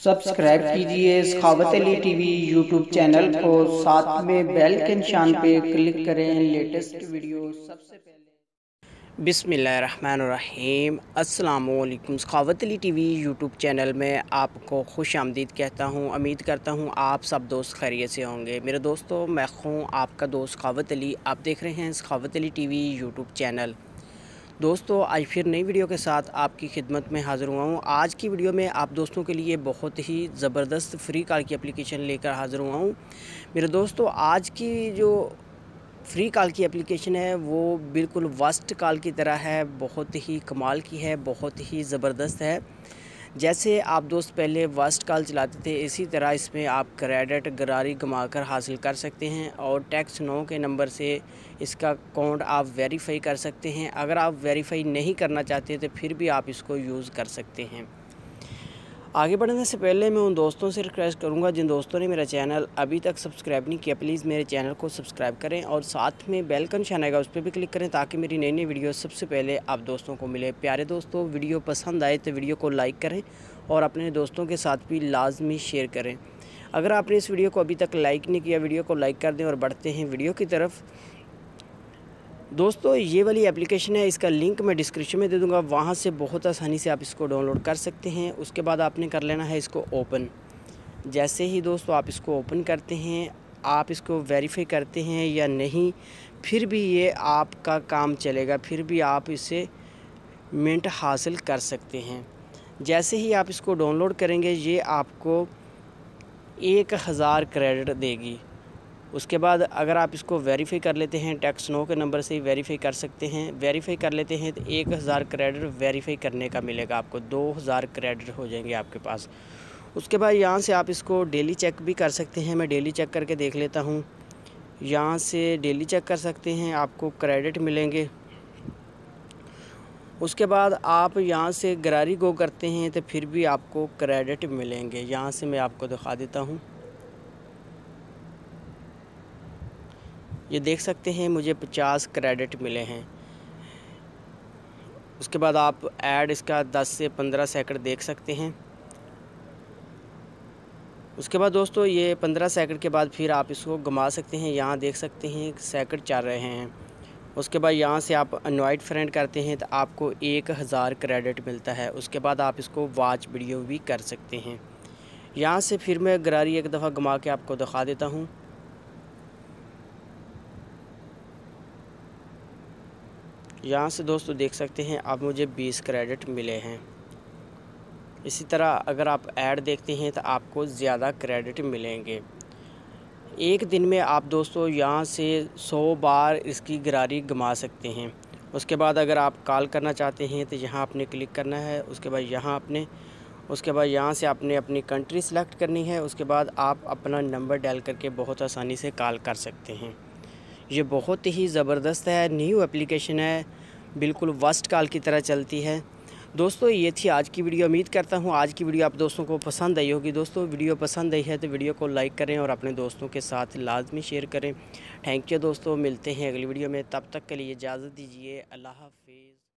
Subscribe कीजिए सखावत Ali TV YouTube channel को, साथ में बेल के निशान पे क्लिक करें लेटेस्ट वीडियो सबसे पहले। बिस्मिल्लाहिर्रहमानिर्रहीम। अस्सलामुअलैकुम। सखावत अली टीवी यूट्यूब चैनल में आपको खुश आमदीद कहता हूँ। उम्मीद करता हूँ आप सब दोस्त खैरियत से होंगे। मेरे दोस्तों, मैं हूँ आपका दोस्त सखावत अली। आप देख रहे हैं सखावत अली टीवी यूट्यूब चैनल। दोस्तों, आज फिर नई वीडियो के साथ आपकी खिदमत में हाज़िर हुआ हूँ। आज की वीडियो में आप दोस्तों के लिए बहुत ही ज़बरदस्त फ्री कॉल की एप्लीकेशन लेकर हाज़िर हुआ हूँ। मेरे दोस्तों, आज की जो फ्री कॉल की एप्लीकेशन है वो बिल्कुल वर्स्ट कॉल की तरह है, बहुत ही कमाल की है, बहुत ही ज़बरदस्त है। जैसे आप दोस्त पहले वर्स्ट कॉल चलाते थे, इसी तरह इसमें आप क्रेडिट गरारी घुमाकर हासिल कर सकते हैं और टैक्स 9 के नंबर से इसका अकाउंट आप वेरीफाई कर सकते हैं। अगर आप वेरीफाई नहीं करना चाहते तो फिर भी आप इसको यूज़ कर सकते हैं। आगे बढ़ने से पहले मैं उन दोस्तों से रिक्वेस्ट करूंगा जिन दोस्तों ने मेरा चैनल अभी तक सब्सक्राइब नहीं किया, प्लीज़ मेरे चैनल को सब्सक्राइब करें और साथ में बेल का निशान आएगा उस पर भी क्लिक करें ताकि मेरी नई नई वीडियो सबसे पहले आप दोस्तों को मिले। प्यारे दोस्तों, वीडियो पसंद आए तो वीडियो को लाइक करें और अपने दोस्तों के साथ भी लाजमी शेयर करें। अगर आपने इस वीडियो को अभी तक लाइक नहीं किया, वीडियो को लाइक कर दें और बढ़ते हैं वीडियो की तरफ। दोस्तों, ये वाली एप्लीकेशन है, इसका लिंक मैं डिस्क्रिप्शन में दे दूंगा, वहाँ से बहुत आसानी से आप इसको डाउनलोड कर सकते हैं। उसके बाद आपने कर लेना है इसको ओपन। जैसे ही दोस्तों आप इसको ओपन करते हैं, आप इसको वेरीफाई करते हैं या नहीं, फिर भी ये आपका काम चलेगा, फिर भी आप इससे मिनट हासिल कर सकते हैं। जैसे ही आप इसको डाउनलोड करेंगे, ये आपको 1000 क्रेडिट देगी। उसके बाद अगर आप इसको वेरीफाई कर लेते हैं, टैक्स 9 के नंबर से ही वेरीफाई कर सकते हैं। वेरीफाई कर लेते हैं तो 1000 क्रेडिट वेरीफाई करने का मिलेगा आपको, 2000 क्रेडिट हो जाएंगे आपके पास। उसके बाद यहाँ से आप इसको डेली चेक भी कर सकते हैं। मैं डेली चेक करके देख लेता हूँ। यहाँ से डेली चेक कर सकते हैं, आपको क्रेडिट मिलेंगे। उसके बाद आप यहाँ से गरारी गो करते हैं तो फिर भी आपको क्रेडिट मिलेंगे। यहाँ से मैं आपको दिखा देता हूँ, ये देख सकते हैं मुझे 50 क्रेडिट मिले हैं। उसके बाद आप ऐड इसका 10 से 15 सेकंड देख सकते हैं। उसके बाद दोस्तों ये 15 सेकंड के बाद फिर आप इसको घुमा सकते हैं। यहाँ देख सकते हैं सेकंड चल रहे हैं। उसके बाद यहाँ से आप इनवाइट फ्रेंड करते हैं तो आपको 1000 क्रेडिट मिलता है। उसके बाद आप इसको वॉच वीडियो भी कर सकते हैं। यहाँ से फिर मैं गरारी एक दफ़ा घुमा के आपको दिखा देता हूँ। यहाँ से दोस्तों देख सकते हैं अब मुझे 20 क्रेडिट मिले हैं। इसी तरह अगर आप ऐड देखते हैं तो आपको ज़्यादा क्रेडिट मिलेंगे। एक दिन में आप दोस्तों यहाँ से 100 बार इसकी गरारी घुमा सकते हैं। उसके बाद अगर आप कॉल करना चाहते हैं तो यहाँ आपने क्लिक करना है। उसके बाद यहाँ से आपने अपनी कंट्री सेलेक्ट करनी है। उसके बाद आप अपना नंबर डायल करके बहुत आसानी से कॉल कर सकते हैं। ये बहुत ही ज़बरदस्त है, न्यू एप्लीकेशन है, बिल्कुल वर्स्ट कॉल की तरह चलती है। दोस्तों, ये थी आज की वीडियो। उम्मीद करता हूँ आज की वीडियो आप दोस्तों को पसंद आई होगी। दोस्तों, वीडियो पसंद आई है तो वीडियो को लाइक करें और अपने दोस्तों के साथ लाजमी शेयर करें। थैंक यू दोस्तों, मिलते हैं अगली वीडियो में। तब तक के लिए इजाज़त दीजिए। अल्लाह हाफ़िज़।